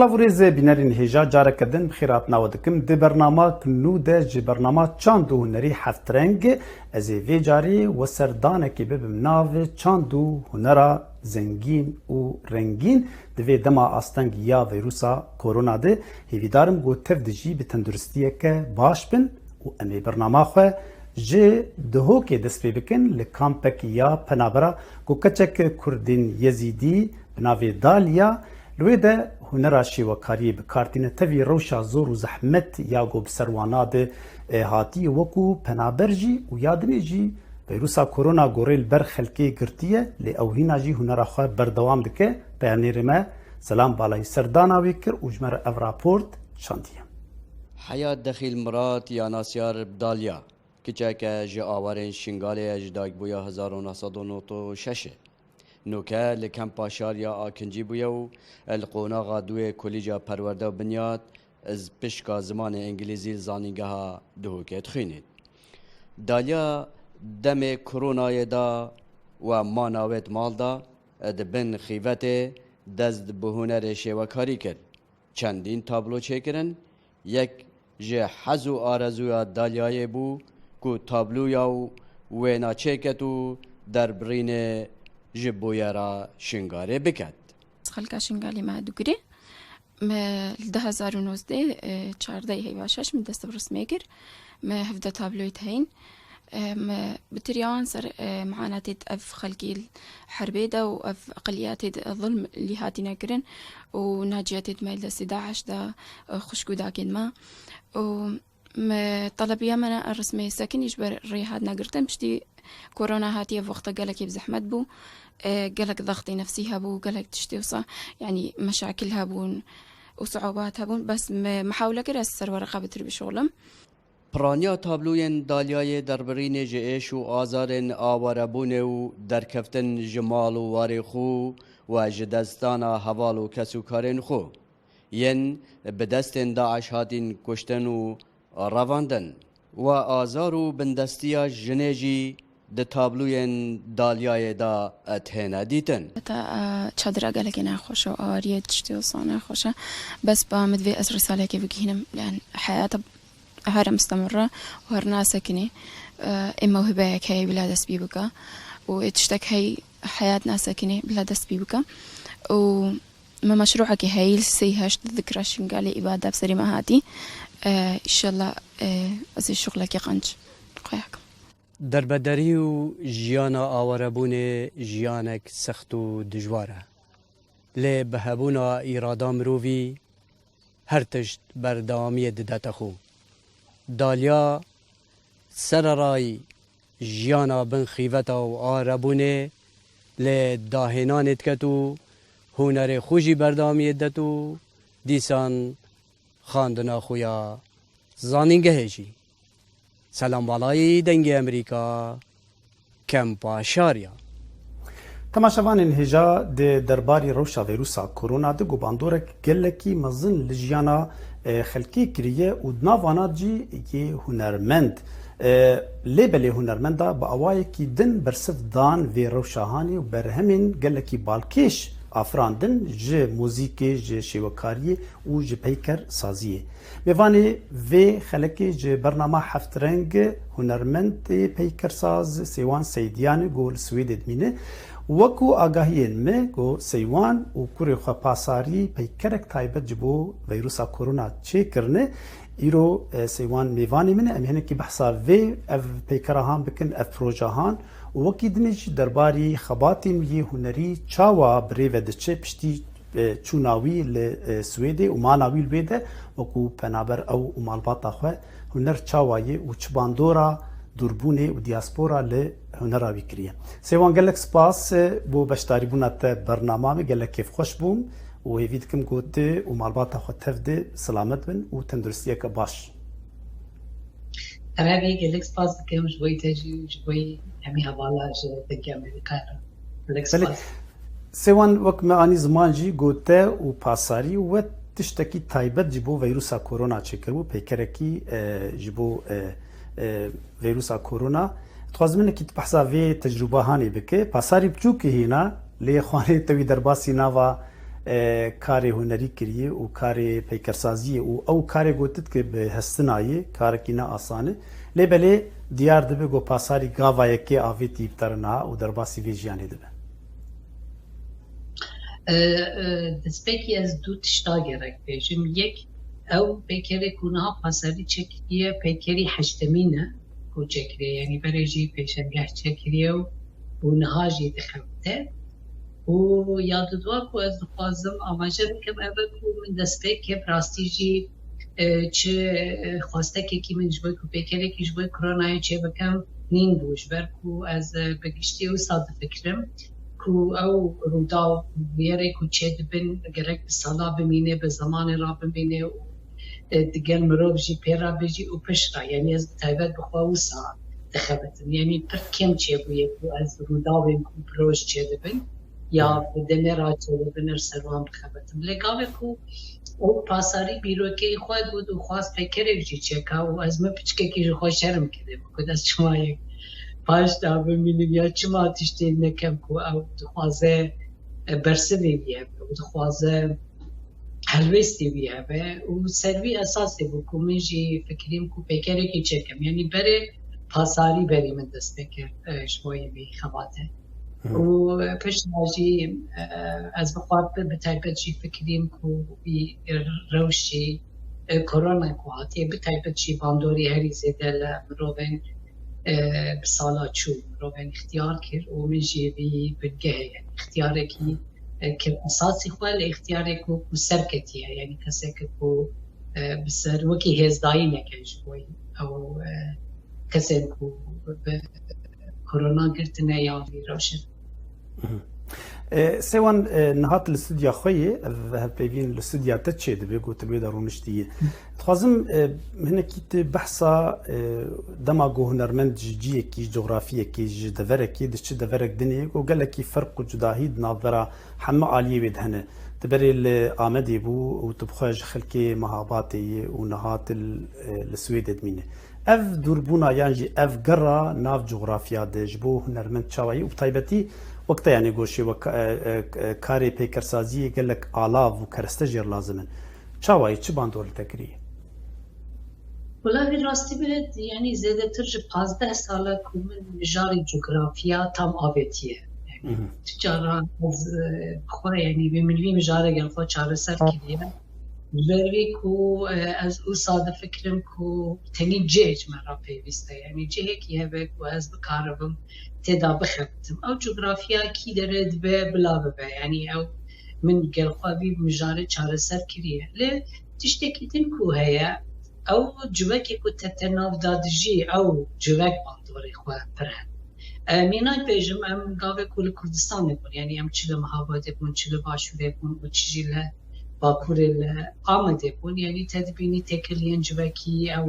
سلاوریز بینرین هجا جاره کردن بخیرات نودکم دی برنامه کنو ده جی برنامه چاندو هنری هفترنگ از وی جاری و سردانه که ببم ناو چاندو هنرا زنگین و رنگین دوی دما آستنگ یا ویروسا کرونا ده هیویدارم گو تف دجی به تندرستیه که باش بن و امی برنامه خواه جه دهو که دست پی بکن لکامپک یا پنابرا گو کچک کردین یزیدی بناوی دالیا لوی ده هنرا شیوکاری بکارتینه توی روشا زور و زحمت یا گو بسروانا ده هاتی وکو پنابرجی و یادنی جی ویروسا کرونا گوریل بر خلکی گرتیه لی اوهینا جی هنرا خواه بردوام دکه پیانیرمه سلام بالای سردانا ویکر و جمر او راپورت شاندیه حیات دخیل مراد یا ناسیار بدالیا کچک جی آورین شنگالی اجداگ بویا 1996 نوکه لکم پاشار یا آکنجی بویو القوناغا دوی کلیجا پرورده و بنیاد از پشکا زمان انگلیزی زانیگه ها دهوکه تخینید. دالیا دم کرونای دا و ماناوت مال دا دبن خیوت دزد بهونر شیوکاری کرد. چندین تابلو چکرن یک جه حزو آرزویا دالیای بو کو تابلویا و ناچکتو در برین جبویرا شنگاره بکد. خلقا شنگالی ما دوگری ما 2019 14 هیواشش من دست برسمی گر ما هفته تابلوی تهین ما بتريان صار معاناة أف خلقي الحربي دا وأف أقليات الظلم اللي هاتينا كرن وناجيات مايل دا 11 دا خشكو داكن ما وما طلبيا منا الرسمي ساكن يجبر ريحات ناقرتن بشتي كورونا هاتيه في وقتها قالك بزحمت بو قالك ضغطي نفسيها بو قالك تشتي وصا يعني مشاكلها بون وصعوباتها بون بس محاولة كده السر ورقة بتربي شغلم پرانیا تابلوین دالیای دربرین جئش و آزارن آواربون و درکفتن جمال و واریخو و جدستان حوال و کسوکارن خو ین بدستن داعش هاتین کشتن و رواندن و آزار و بندستیا جنیجی ده تابلوین دالیای دا اتهنه دیتن تا چادر قالك انا خوشه آریه تشتي وصانه خوشه بس بامد في أسر رسالة كيف كهنم لأن حياته هر مستمرة وهر ناسكني إما وهباك هاي بلا دست بيبكا وتشتك هاي حياة ناسكني بلا دست بيبكا وما مشروعك هاي لسيهاش ذكرى شنقالي إبادة بسري ما هاتي إن شاء الله أزي شغلك يقنج قياك دربدری و جیانا آوربون جیانک سخت و دجواره لی بهبونا ایرادا مرووی هر تشت بردامی ددت خو دالیا سررای جیانا بن خیوتا و آربونه لی داهنانت کتو هنر خوشی بردامی دتو دیسان خاندنا خویا زانینگه هجی سلام بالای دنگ امریکا کمپا شاریا تماشاوان هجا ده درباری روشا ویروسا کرونا ده گوباندورک گلکی مزن لجیانا خلکی کریه و دناوانا جی یه هنرمند لیبل هنرمند با اوای کی دن برسف دان و روشاهانی و برهمین گلکی بالکیش افراندن ج موزیک ج شیوکاری و ج پیکر سازیه میوانی و خلکی ج برنامه هفترنگ هنرمند پیکر ساز سیوان سیدیان گول سوید دمینه وکو آگاهین می گو سیوان و کوری خو پاساری پیکرک تایبت جبو ویروسا کرونا چه کرنه ایرو سیوان میوانی منه امهنه کی بحثا و اف پیکرهان بکن اف پروژهان وکی دنیج درباری خباتی می هنری چاوا بریو دچه پشتی چوناوی لسویده و ماناوی الویده وکو پنابر او مالباتا خواه هنر چاوایی و چباندورا دوربونه و دیاسپورا ل هنراوی کریه سیوان گلک سپاس بو بشتاری بونت برنامه گلک کیف خوش بوم و هیوید کم گوته و مالباتا خود تفده سلامت بن و تندرستیه که باش عربي گلک سپاس کم جوی تجی جوی همی حوالا دنگ امریکا گلک سپاس سیوان وک معانی زمان جی گوته و پاساری و تشتکی تایبت جبو ویروسا کرونا چکر بو پیکرکی جبو ویروسا کرونا تخوازمنه کی بحثا وی تجربه هانی بکه پاساری بچوکی هینا لی خوانه توی درباسی ناوا کاری هنری کریه و کاری پیکرسازیه و او کاری گوتت که به هستنایه کارکی نه آسانه لیبله دیار دبه گو پاساری گاوایه که آوی تیبترنا و درباسی ویجیانی دبه دەستپێکی ئەس دوو تشتا گەرەک بێژم یەک ئەو پێکەرێک و نها پاسەری چەکریە پێکەری حەشتەمینە و چەکرێ یعنی بەرێژی پێشەنگەه چەکریە و نهاژی دەخەوتە و یاددووە و ئەس دخوازم ئاماژە بکەم ئەوە و من دەستپێکێ ڕاستیژی چ خواستەکێکی من ji bo ku pêkerێکی ji bo koronayê çê bikim nîn bû ji ber ku ez bi giştî wisa difikirim ku ew rûdaw wêrê ku çê dibin gerek bi sala bimîne bi zamanê ra bimîne û digel mirov jî pê ra bijî û pişt ra yani ez bi taybet bi xwe wisa dixebitim yani pir kêm çêbûye ku ez rûdawên ku piroj çê dibin ya bi demê ra çê dibin ir ser wan bixebitim lê gavê ku o pasarî bîrokeyê xwe got û xwast pêkerek jî çêka û ez min piçkekî ji xwe şerm kirim ku ez çima yek paş da bimînim ya çima tiştê nekem ku ew dixwaze bersivê wî hebe û dixwaze helwestê wî hebe û ser wî esasê bû ku min jî fikirîm ku pêkerekî çêkim yanî berê pasarî berî min dest pêkir ji bo wî xebate û pişta jî ez bixwat bi taybet jî fikirîm ku wî rewşî korona ku hatiye bi taybet jî bandorî herî zêde li mirovên bi sala çû mirovên ixtiyar kir û min jî vî bilgehê ixtiyarekî kir esasî xwe li ixtiyarê ku serketiye yani kesekî ku bi ser wekî hêzdayî neke ji bo ew kesên ku bi korona girtine ya vî rewşin سێوان نهات li studya xwe yê ev hevpeyvîn li studya te çê dibe gotibe de rûniştiyê dixwazim hinekî tu behsa dema got hunermend ji ciyekî coğrafiyekî ji deverekî diçi deverek dinê û gelekî ferq û cudahî di navbera heme aliyê wê de hene tu berê li Amedê bû û tu bixwe ji xelkê Mehabatê yê û nihat li Swêdê dimîne ev dûrbûna yan jî ev gera nav coğrafiya de ji bo hunermend çawa yê û bi taybetî وقتا yani goşê karê pêkersaziyê gelek alav û kereste jêr lazim in çawayê çi bandorî te kiriye Welaî rastî bê yani zêdetir ji 15 sala ku min mijarê coğrafiya tam avêtiye cara ez xwe yani vê min vî mijare gel xwe çareser kiriye vervî ku ez wisa difikirim ku tenî cih me ra pêwîst e yani cihekî hebe ku ez bikaribim têda bixebitim ew coğrafiya kî dere dibe bila bibe yani ew min gel xwe vî mijarê çareser kiriye lê tiştekî din ku heye ew civekê ku te tenav da dijî ew civek bandorê xwe pir he mîna bêjim em gavek ku li Kurdistanê bûn yani em çi li Mehabadê bûn çi li Başûrê bûn û çi jî li Bakurê li Amedê bûn yani te dibînî têkiliyên civekî ew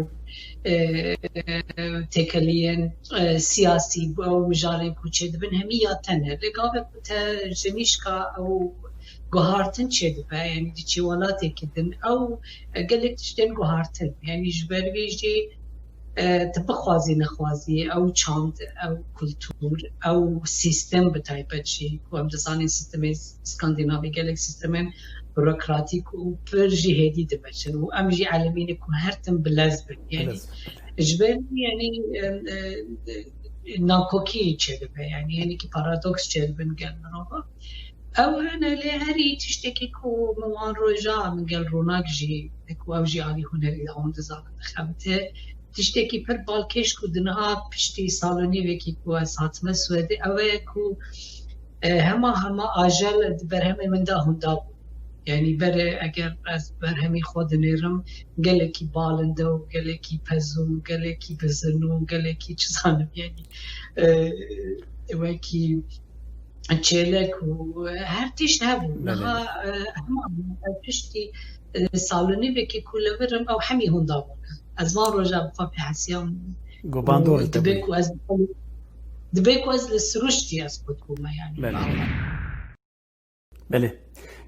têkiliyên siyasî ew mijarên ku çê dibin hemî ya tene lê gavek ku te ji nîşka ew guhartin çê dibe yani di çêwelatêkî din ew gelek tiştên guhartin yani ji ber vê jî tu bixwazî nexwazî ew çand ew kultûr ew sîstem bi taybet jî ku em dizanên sîstemê Skandinavî gelek sîstemên bürokratîk û pir jî hêdî dibeçin û em jî elemîne ku her tim bilez bin yani ji ber yani nakokî çê dibe yani henekî paradoks çê dibin gel mirova ew hene lê herî tiştekî ku min wan roja min gel ronak jî ku ew jî alî hunerî wan dizanin dixebite tiştekî pir balkêş ku di niha piştî salonîvekî ku ez hatime Swêdê ew e ku hema ajel di berhemê min de hunda bû yani berê eger ez berhemî xwe dinêrim gelekî balinde û gelekî pez û gelekî bizin û gelekî çi zanim yani wekî çêlek û her tişt hebû niha hema piştî salonîvekî ku li vir im ew hemî hunda bûn ez van roja bi xwe pê hesiyam dibe ku ez li siruştî ez kutbûme yani belê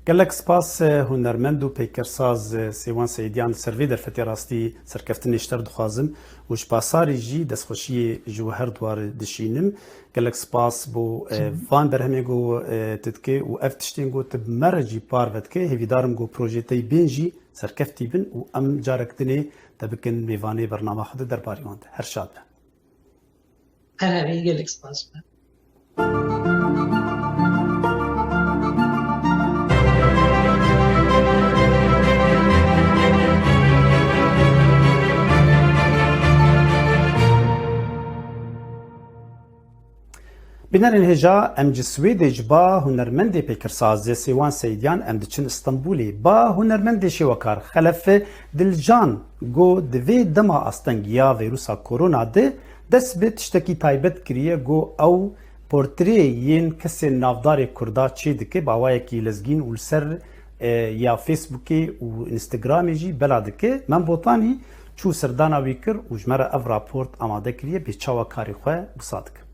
gelek spas hunermend û pêkirsaz Sêwan Seydiyan servê derfetê rastî serkeftinê ji te dixwazim û ji pasarê jî destxweşiyê ji we her dwarê dişînim. Gelek spas bo van berhemê got tu dikê û ev tiştên got tu bi me re jî parve dikê. Hêvîdarim got projeteyî bên jî serkeftî bin û em carek dinê te bikin mêvanê bername xwe de derbarî wan de. Her şad be. Herhavî gelek spas be. Bînerên hêja em ji Swêdê ji ba hunermendê pêkirsazê Sêwan Seydiyan em diçin Stenbolê. Ba hunermendê şêwekar Xelef Dilcan got di vê dema astengiya vîrusa korona de dest bi tiştekî taybet kiriye got ew portrê yên kesên navdarê Kurda çê dike bawayekî lezgîn û li ser ya Facebookê û Instagramê jî bela dike. Min botanî çû serdana wî kir û ji me re ev raport amade kiriye bê çawa karê xwe wisa dike.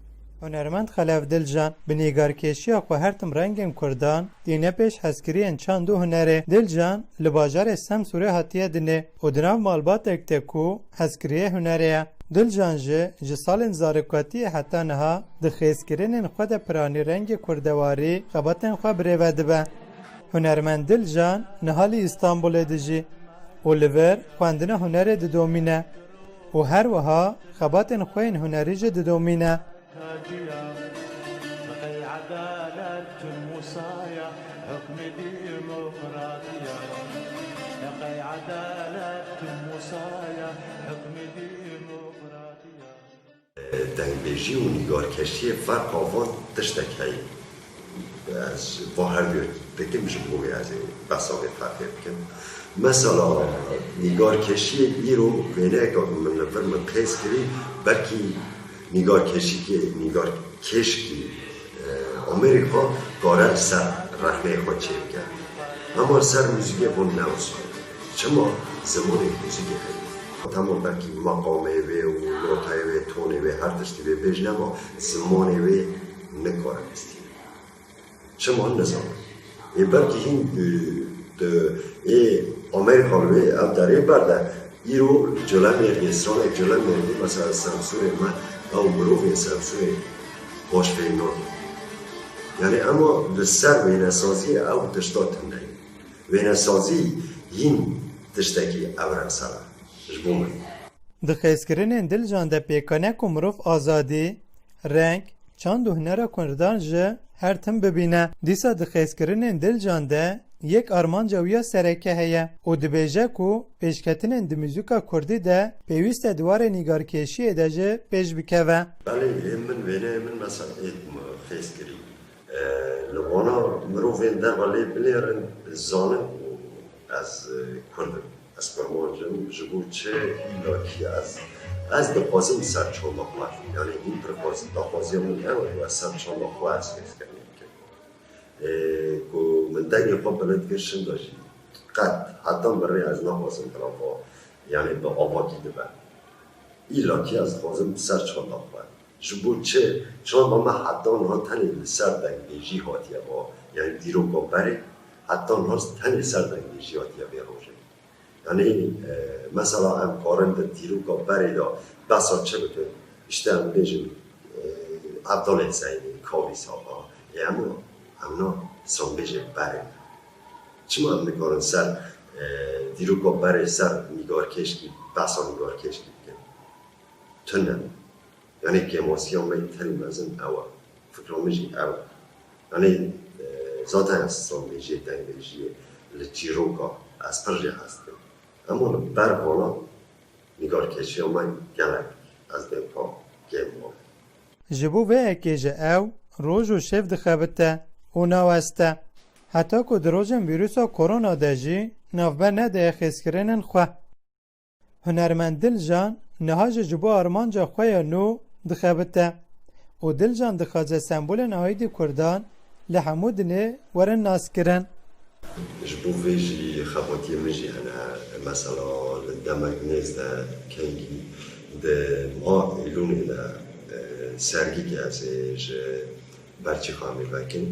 Hunermend Xelef Dilcan bi nîgarkeşiya xwe her tim rengên Kurdan dîne pêş hezkiriyên çand û hunerê. Dilcan li bajarê Semsûrê hatiye dinê û di nav malbatek te ku hezkiriye hunerê ye. Dilcan ji salên zarokatiyê heta niha di xêzkirinên xwe de piranî rengê kurdewarî xebatên xwe birêve dibe. Hunermend Dilcan niha li Îstanbulê dijî û li vir xwendina hunerê didomîne û her wiha xebatên xwe yên hunerî jî didomîne. دنگبیجی و نیگارکشی فرق آوان تشتک هایی از با هر بیو بکم جمعوی از بساقی فرقی بکم مثلا نیگارکشی ای رو وینه اگر من نفر من قیس کری بلکی نیگارکشی که نیگارکشی امریکا گاره سر رحمه خود چه بکن اما سر موزیگه بون نوزن چما زمان موزیگه هایی تمام بلکی مقامه و نوتای و تونه و هر تشتی و بیش نما زمانه و نکاره بستی چما نظام این بلکی این امریکا و او داره برده ای رو جلو میردی اسرائیل جلو میردی مثلا سمسور من او مروف سمسور باش فیلم یعنی اما به سر وینسازی او تشتات نهی وینسازی این تشتکی اورم سره Di xêzkirinên Dilcan de pêkane ku mirov azadî, reng, çand û hunera Kurdan ji her tim bibîne. Dîsa di xêzkirinên Dilcan de yek armanca wiya sereke heye û dibêje ku pêşketinên di muzîka Kurdî de pêwîst e dwarê nîgarkeşiyê de jî pêş bikeve. Belê min wêne min mesela xêzkirî. Li wana mirovên derva lê bilêrin zanin ez Kurdim. از فرمانجم جبور چه ایلاکی از دخوازم سر چالق مد یعنی این دخوازی من اول و سر چالق و از فیز کنیم که من دنگی خواب بلد گرشن داشتی قد حتی برای از نخوازم طرفا یعنی به آواکی دبن ایلاکی از دخوازم سر چالق مد جبور چه چون ما حتی نها تنی سر دنگیجی هاتیه با یعنی دیرو با بری حتی نها تنی سر دنگیجی هاتیه بی روشه یعنی مثلا ام کارند دیروکا بریدا بسا چه بکن işte ام بیجم عبدال زینی کاوی ساقا اما همنا سان بیجم بریم چما هم میکارن سر دیروکا بری سر نگار کشکی بسا نگار کشکی بکن تنم یعنی که ماسیان باید تریم ازم اوا فکرامجی اوا یعنی ذاتا سان بیجی دنگ بیجی لجیروکا از پرجی هستم اما بروانا نگارکشی من گلک از دپا گیم مال جبو و اکیجه او روز و شف دخبته و نوسته حتی که دروژن ویروسا کرونا دجی نوبه نده خیسکرینن خواه هنرمند دلجان نهاج جبو آرمانجا خواه نو دخبته و دلجان دخوازه سمبول نهایدی کردان لحمود نه ورن ناس کرن جبو ویجی خباتی مجی هنه مثلا دمک نیزده کنگی ده ما ایلونی ده سرگی که ازش برچی خواهمی بکن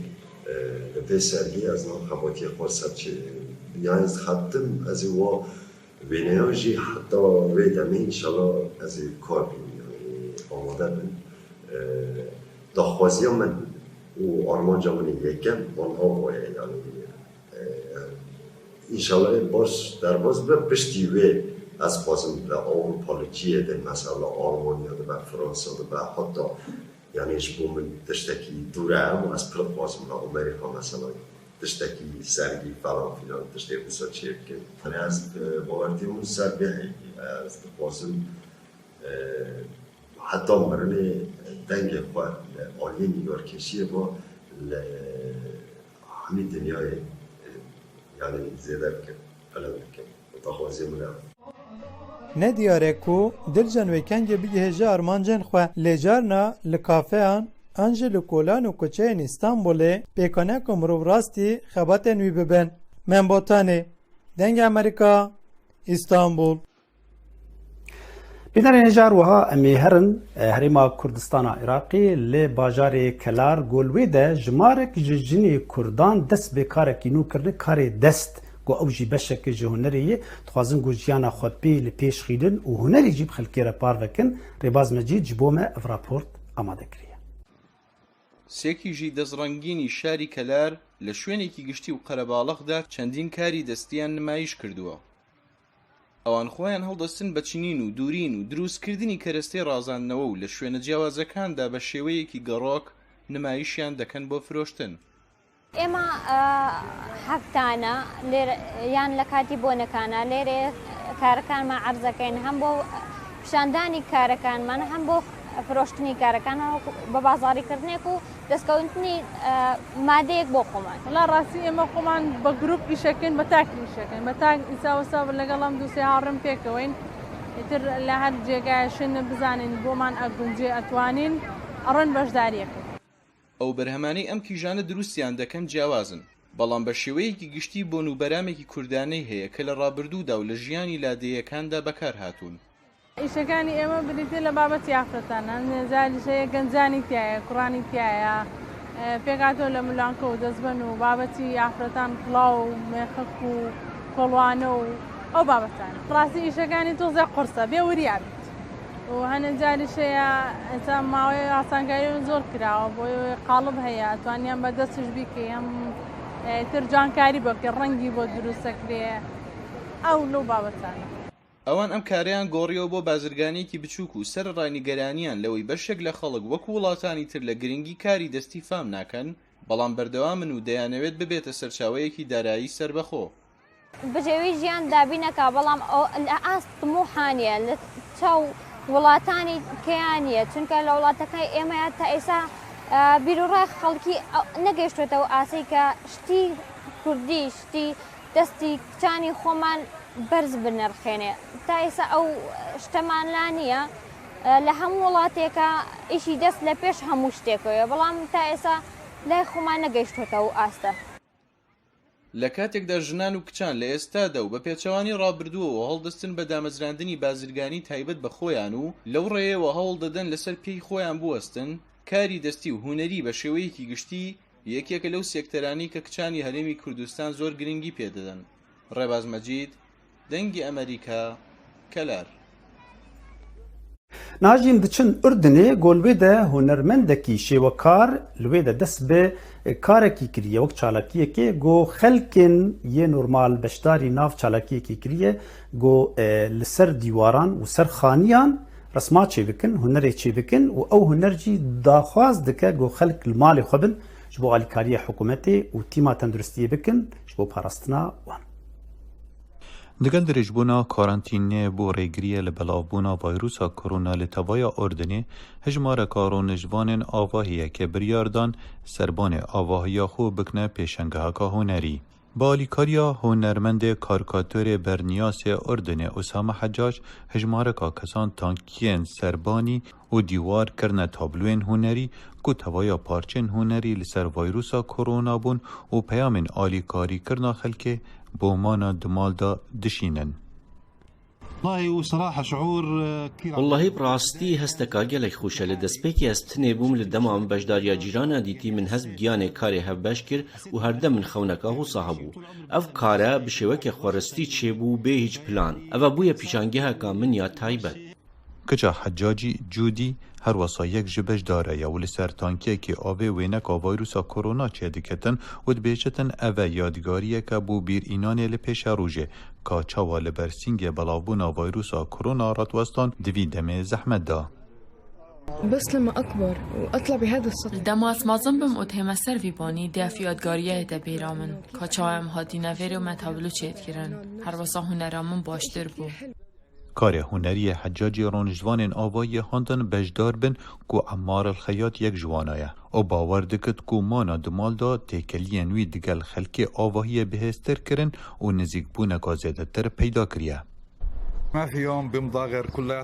به سرگی از نام خواتی خورسد چه یعنی خطم از او وینیاجی حتی ویدمی انشالله از کار بیم یعنی آماده بیم داخوازی من و آرمان جامعه یکم آنها باید یعنی انشالله باش در باز به پشتیوه از بازم به اروپالوچیه ده مثلا آلمانیا ده به فرانسه ده به حتی یعنی اشبو من تشتکی دوره هم از پرد بازم به امریکا مثلا تشتکی سرگی فلان فیلان تشتکی بسا چیه که از باورتیمون سر بهی از بازم حتی مرنه دنگ خواه آلیه نیگارکشی ما همین دنیای یعنی زیاده بکن قلم بکن متخوازی منه نه دیاره کو دلجن ویکنگ بیهجه آرمانجن خواه لجارنا لکافهان انجه لکولان و کچه این استانبوله پیکانه که مروب راستی خباتن وی ببن من بوتانه دنگ امریکا استانبول بینر نجار وها امی هرن هریما کردستان عراقی لی باجار کلار گلوی ده جمارک جنی کردان دست به کار کینو کرده کار دست گو اوجی بشک جهنریه تخوازن گو جیانا خود بی لپیش خیدن و هنری جیب خلکی رپار وکن ریباز مجید جبومه اف راپورت آماده کریه سێکیژی دەستڕەنگینی شاری کەلار لە شوێنێکی گشتی و قەرەباڵغدا چەندین کاری دەستیان نمایش کردووە. ئەوان خۆیان هەڵدەستن بە چنین و دوورین و دروستکردنی کەرەستەی ڕازاندنەوە و لە شوێنە جیاوازەکاندا بە شێوەیەکی گەڕۆک نمایشیان دەکەن بۆ فرۆشتن. ئێمە هەفتانە یان لە کاتی بۆنەکانە لێرێ کارەکانمان عەرزەکەین هەم بۆ پیشاندانی کارەکانمان هەم بۆ فرۆشتنی کارەکان بە بازاڕیکردنێک و دەستکەوتنی مادەیەک بۆ خۆمان. وڵا ڕاستی ئێمە خۆمان بە گروپ ئیشەکەین بە تاک ئیشەکەین بە تاک ئیساوەسا لەگەڵام دووسێ هاڕم پێکەوەین ئیتر لە هەر جێگایە شوێنە بزانین بۆمان ئەگونجێ ئەتوانین ئەڕەن بەشداریەکەین. ئەو بەرهەمانەی ئەم کیژانە دروستیان دەکەن جیاوازن بەڵام بە شێوەیەکی گشتی بۆ نوبەرامێکی کوردانەی هەیە کە لە ڕابردوودا و لە ژیانی لادەیەکاندا بەکار هاتوون. ئیشەکانی ئێمە بریتێ لە بابەت یافرەتانە نێزاریشەیە گەنجانی تایە کوڕانی تایە پێکاتۆ لە مولانکە و دەستبەن و بابەتی یافرەتان کڵاو و مێخەک و کۆڵوانە و ئەو بابەتانە ڕاستی ئیشەکانی تۆزە قورسە بێ وریابێت و هەنە جاریشەیە ئێستا ماوەی ئاسانکاریون زۆر کراوە بۆی قاڵب هەیە توانیان بە دەستش بیکە هەم تر جوانکاری بکە ڕەنگی بۆ دروستەکرێ ئەو لەو بابەتانە. ئەوان ئەم کاریان گۆڕیەوە بۆ بازرگانێکی بچووک و سەر ڕاینیگەرانیان لەوەی بەشێک لە خەڵک وەکو وڵاتانی تر لە گرنگی کاری دەستی فام ناکەن بەڵام بەردەوامن و دەیانەوێت ببێتە سەرچاوەیەکی دارایی سەربەخۆ. بەجێوی ژیان دابینەکە بەڵام لە ئاست طموحانیە لە چاو وڵاتانی کەیانە چونکە لە وڵاتەکەی ئێمە تا ئێستا بیرروڕای خەڵکی نەگەیشتوێتەوە ئاسەی کە شتی کوردی شتی دەستی کچانی خۆمان بەرز بنرخێنێ تا ئێستا ئەو شتەمانلا نییە لە هەموو وڵاتێکە ئیشی دەست لە پێش هەموو شتێکەوە بەڵام تا ئێستا لای خۆمان نەگەیشتوێتەوە ئاستە. لە کاتێکدا ژنان و کچان لە ئێستادا و بە پێچەوانی ڕابردووەوە هەڵدەستن بە دامەزراندنی بازرگانی تایبەت بە خۆیان و لەو ڕێیەوە هەوڵ دەدەن لەسەر پێی خۆیان بوەستن کاری دەستی و هونەری بە شێوەیەکی گشتی یەکێکە لەو سێکتەرانی کە کچانی هەرێمی کوردستان زۆر گرنگی پێدەدەن. ڕێباز مەجید دەنگی ئەمریکا کەلار. ناجین دچن ئوردنێ گۆلوێ de هونەرمەندێکی شێوەکار لوێ de dest bi karekî kiriye wek çalakiyekê got xelkên yê normal beşdarî nav çalakiyekê kiriye got li ser dîwaran û ser xaniyan resma çêbikin hunerê çêbikin û ew huner jî daxwaz dike got xelk li malê xwe bin ji bo alîkariya hikûmetê û tîma tenduristiyê bikin ji bo parastina wan. Digel dirêjbûna karantînê bû rêgiriye li belavbûna vîrusa korona li tevaya Ordinê hejmareka rûnijvanên avahiyeke biryar dan serbanê avahiya xwe bikne pêşengeheka hunerî. Bi alîkariya hunermendê karikatûrê berniyasê Ordinê Usame Heccac hejmareka kesan tankiyên serbanî û dîwar kirine tabloyên hunerî ku tevaya parçên hunerî li ser vîrusa korona bûn û peyamên alîkarîkirina xelkê بۆمانە دمالدا دشینن. والله براستي هستكا گلک خوشه لدسپیکی از تنه بوم لدمام بجداریا جیرانا دیتی من حزب گیانه کاری هف بشکر و هر دم من خونکا هو صاحبو اف کاره بشوک خورستی چه بو به هیچ پلان اف بویا پیشانگه ها کامن یا تایبت کجا حجاجی جودی هر وسا یک جبش داره یا ولی سر تانکیه که آوه وینکا ویروسا کرونا چه دکتن و دبیشتن اوه یادگاریه که بو بیر اینانه لپیش روژه که چاوا لبرسینگ بلاوبونا ویروسا کرونا راتوستان دوی دمه زحمت دا. بس لما أكبر وأطلع بهذا السطح دماس ما ظنبم أتهم السر في باني دافي أدقاريه دبيرامن كاچاهم هاتي نفير و متابلو چيت كرن هر وسا هنرامن باشتر بو کار هنری حجاجی رانجوان آوایی هاندن بجدار بن کو عمار الخیاط یک جوانایه او باور دکت کو مانا دمال دا تکلی نوی دگل خلک آواهی بهستر کرن و نزیک بونه گازیده تر پیدا کریه.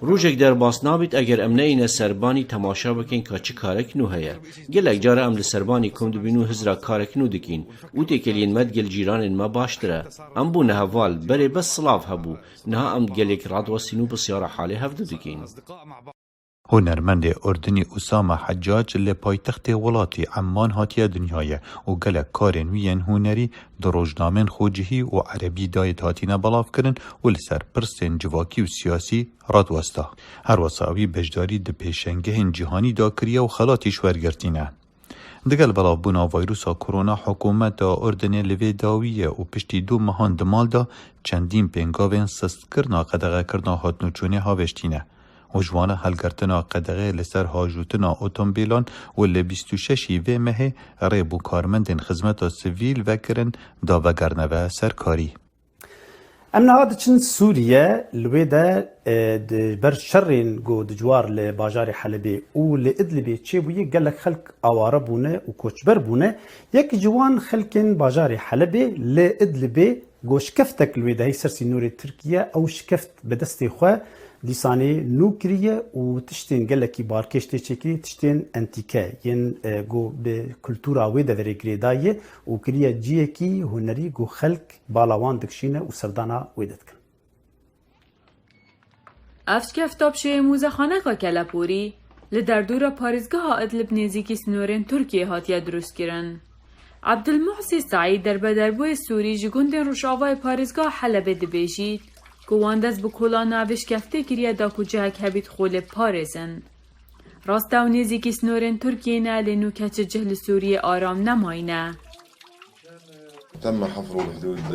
روزك در باس نابت اگر ام نین سربانی تماشا بکن که چی کارک نو هیا گلک جاره ام لسربانی کم دبینو هزرا کارک نو دکین او تکلین مد گل جیران ما باشتره ام بو نهوال بره بس صلاف هبو نه ام گلک راد وسینو بسیار حالی هفته دکین هنرمند اردنی اسامه حجاج لپایتخت ولاتی عمان هاتیه دنیای و گلک کارن وین هنری در روزنامه خوجهی و عربی دایت هاتینه بلاف کرن و لسر پرسن جواکی و سیاسی راد وستا هر وساوی بجداری ده پیشنگه جهانی دا کریه و خلاتیش ورگرتینه دگل بلاف بونا ویروسا کرونا حکومت دا اردنی لوی داویه و پشتی دو مهان دمال دا چندین پنگاوین سست کرنا قدغه کرنا هاتنو چونه هاوشتینه و جوانه هلگرتنا قدغه لسر هاجوتنا اوتومبیلان و ل26 و مه ریبو کارمندین خدمت سیویل وکرن دا وگرنوه سرکاری. امنا هادچن سوریه لویده بر شرین گو دجوار لباجار حلبی و لإدلبی چه بویه گلک خلق آواره بونه و کوچبر بونه یک جوان خلقین باجار حلبی لإدلبی گو شکفتک لویده هی سرسی نوری ترکیه او شکفت بدستی خواه لیسانی نوکریه و تشتین گلکی بارکشتی چکی تشتین انتیکه ین گو به کلتورا وی دوری گریدایه و کریه جیه کی هنری گو خلق بالاوان دکشینه و سردانا وی دکن. افش کفتاب شه موزخانه که کلپوری لدردور پارزگاه ادلب نزیکی سنورین ترکیه هاتیه درست کرن. عبدالمحسی سعید در بدربوی سوری جگوندن روشاوای پارزگاه حلبه دبیشید گواندز بکولا نوش کفته کریه دا کجاک هبید خول پارزن. راستا و نزیکی سنورین ترکیه نه لنو کچ جهل سوریه آرام نماینه. تم حفر الحدود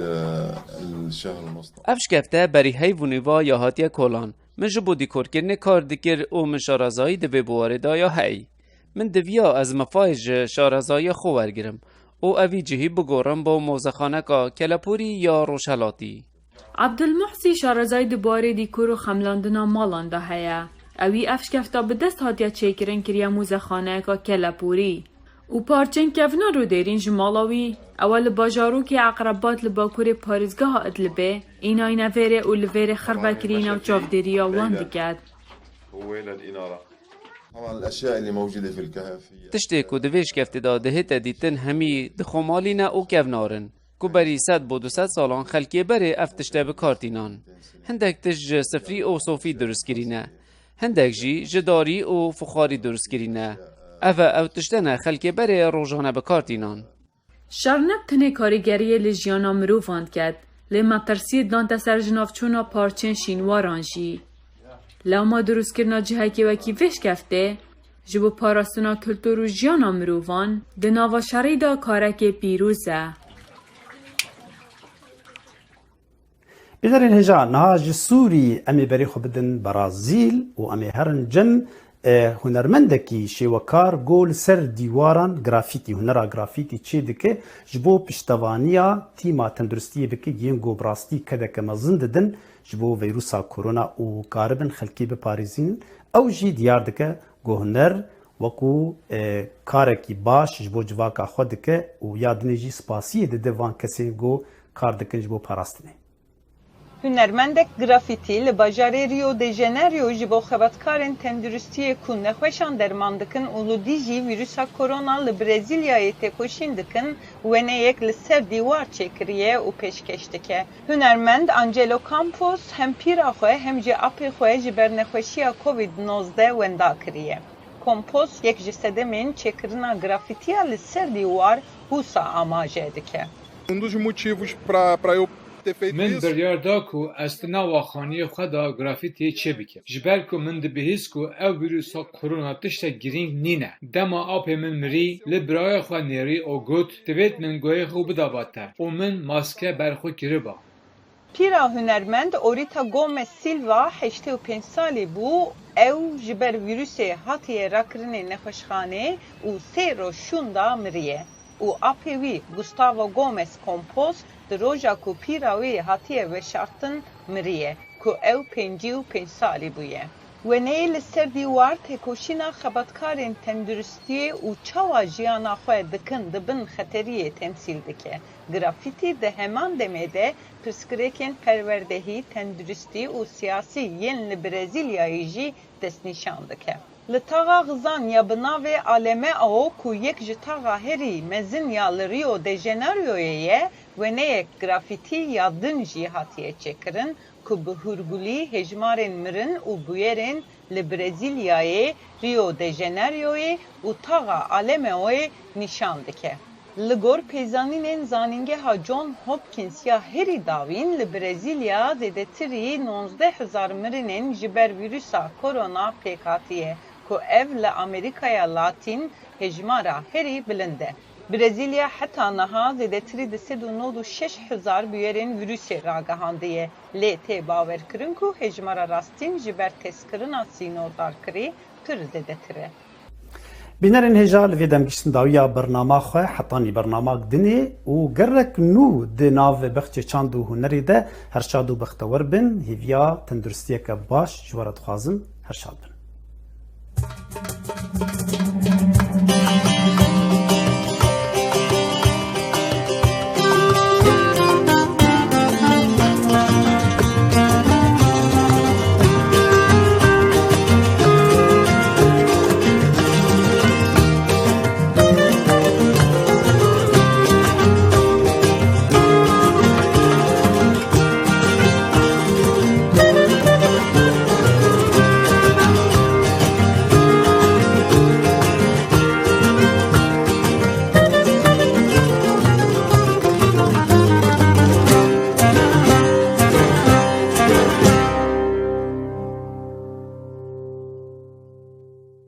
الشهر المصطفى. افش کفته بری حیوانیوا یا هاتیه کولان. من جبو دیکور کرنه کار دیگر او من شارزایی دوی بوارده یا هی. من دویا از مفایج شارزایی خو ورگرم. او اوی جهی بگورم با موزخانه که کلپوری یا روشلاتی. عبدالمحسی شارزای دباره دیکور و خملاندنا مالانده هیا. اوی افش کفتا به دست هاتیا چیکرن کریا موزخانه که کلپوری. او پارچن کفنا رو دیرین جمالاوی اول باجارو که عقربات لباکور پارزگاه ادلبه اینا اینا ویره و لویره خربه کرین و چافدریا وان دکد. الاشياء اللي موجوده في الكهف تشتكو دویش کفت داده تدیتن همی دخمالین او کفنارن. کو بری 100 با 200 سالان خلکی بره افتشته به کارتینان. هندک تج سفری او صوفی درست کرینه. هندک جی جداری او فخاری درست کرینه. او تشتنه خلکی بره روزانه به کارتینان. شرنب تنه کاریگری لجیانا مروفاند کد. لما ترسید دان تسر جنافچونا پارچن شینواران جی. لما درست کرنا جهه که وکی وش کفته جبو پاراستونا کلتور و جیانا مروفان دناوا شریدا کارک پیروزه. بدرین هجا نهاج سوری امی بری خو بدن برازیل و امی هرن جن هنرمندکی شیوکار گول سر دیواران گرافیتی هنرا گرافیتی چه دکه جبو پشتوانیا تیما تندرستی بکه یم گو براستی کده که مزن ددن جبو ویروسا کرونا و کاربن خلکی بپاریزین او جی دیار دکه گو هنر وکو کارکی باش جبو جواکا خود دکه و یادنی جی سپاسی ده دوان کسی گو کار دکن جبو پاراستنه. Hünermendek grafiti li bajarê Rio de Janeiro ji bo xebatkarên tenduristiyê ku nexweşan derman dikin û li dijî vîrusa korona li Brezilyayê têkoşîn dikin, weneyek li ser dîwar çêkiriye û pêşkeş dike. Hünermend Angelo Campos hem pîra xwe hem jî apê xwe ji ber nexweşiya Covid-19 wenda kiriye. Campos yek ji sedemên çêkirina grafitiya li ser dîwar hûsa amaje dike. Dos motivos para eu من بریار دا کو استنا و خانی خدا گرافیتی چه بکم جبر کو من دبهیس کو او ویروس کرونا تشت گرینگ نینه دما آپ من مری لبرای خو نری او گوت دویت من گوی خو بداباتر او من ماسکه برخو گریبا پیرا هنرمند اوریتا گومز سیلوا 85 سالی بو او جبر ویروس هاتیه راکرین نخوشخانه او سیرو شوندا مریه او اپیوی گوستاو گومز کمپوز د روژا کو پیراوی هاتیه و شرطن مریه کو او 55 سالی بویه و نیل سر دیوار تکوشینا خباتکارین تندرستی او چاوا جیانا خواه دکن دبن خطریه تمثیل دکه grafiti de heman demede prskreken perverdehi tenduristi û siyasî yên li Brezilyayê jî destnîşan dike. Li taxa xizan ya bi navê aleme awo ku yek ji taxa herî mezin ya li Rio de Janeiro'ye ye weneyek grafiti ya din jî hatiye çêkirin ku bi hûrgulî hejmarên mirin û bûyerên li Brezilyayê, Rio de Janeiro'ye û taxa Alemeo'ye nîşan dike. Li gor pêzanînên zanîngeha John Hopkins ya herî dawîn li Brezilya zêdetirî 19,000 mirinên ji ber vîrusa korona pêk hatiye ku ev li Amerîkaya Latîn hejmara herî bilind e. Brezilya heta niha zêdetirî 396,000 bûyerên vîrusê ragihandiye. Lê tê bawerkirin ku hejmara rastîn ji ber têskirina sînordarkirî pir zêdetir e. بینرین هجا لوی دمگشتن داویا برنامه خواه حتانی برنامه دنی و گرک نو ده ناو بخچ چاند و هنری ده هر شاد و بختور بن هیویا تندرستیه که باش جوارت خوازم هر شاد بن